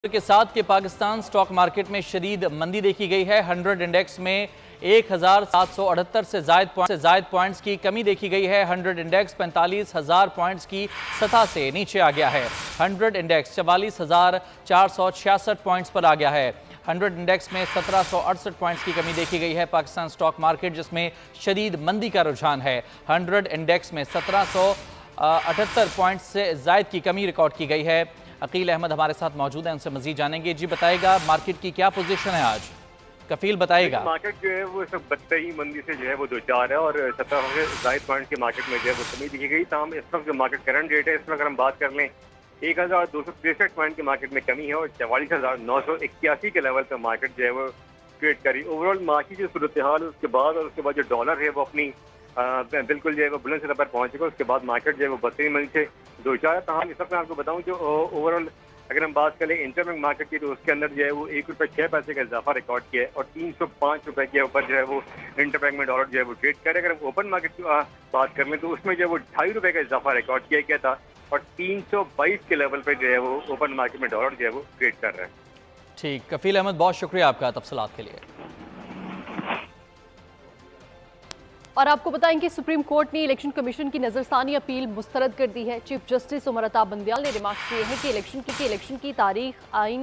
के साथ कि पाकिस्तान स्टॉक मार्केट में शदीद मंदी देखी गई है। 100 इंडेक्स में 1778 से जायद पॉइंट्स की कमी देखी गई है। 100 इंडेक्स 45,000 पॉइंट्स की सतह से नीचे आ गया है। 100 इंडेक्स 44,466 पॉइंट्स पर आ गया है। 100 इंडेक्स में 1768 पॉइंट्स की कमी देखी गई है। पाकिस्तान स्टॉक मार्केट जिसमें शदीद मंदी का रुझान है। 100 इंडेक्स में 1778 पॉइंट्स से जायद की कमी रिकॉर्ड की गई है। अकील अहमद हमारे साथ मौजूद है, उनसे मजीद जानेंगे। जी बताएगा, मार्केट की क्या पोजीशन है आज? कफील बताएगा। मार्केट जो है वो सब बदतरी मंदी से जो है वो दो चार है और 17 जायद पॉइंट के मार्केट में जो है वो कमी दिखी गई। तमाम इस वक्त जो मार्केट करंट रेट है, इस वक्त अगर हम बात कर लें 1263 पॉइंट की मार्केट में कमी है और 44,981 के लेवल पर मार्केट जो है वो ट्रेड करी। ओवरऑल मार्केट जो सूरत हाल है उसके बाद और उसके बाद जो डॉलर है वो अपनी बिल्कुल जो है वो बुलंद सतह पर पहुंचेगा। उसके बाद मार्केट जो है वो बदतरी मंदी से दो चार है। तमाम इस वक्त मैं आपको बताऊं जो ओवरऑल अगर हम बात करें इंटरबैंक मार्केट की तो उसके अंदर जो है वो ₹1.06 का इजाफा रिकॉर्ड किया है और 305 रुपए के ऊपर जो है वो इंटरबैंक में डॉलर जो है वो ट्रेड करे। अगर हम ओपन मार्केट की बात कर लें तो उसमें जो है वो ₹2.5 का इजाफा रिकॉर्ड किया गया था और 322 के लेवल पर जो है वो ओपन मार्केट में डॉलर जो है वो ट्रेड कर रहा है। ठीक, कफील अहमद बहुत शुक्रिया आपका तफसीलात के लिए। और आपको बताएं कि सुप्रीम कोर्ट ने इलेक्शन कमीशन की नजरसानी अपील मुस्तरद कर दी है। चीफ जस्टिस उमर अता बंदयाल ने रिमार्क किए हैं कि इलेक्शन की तारीख आइन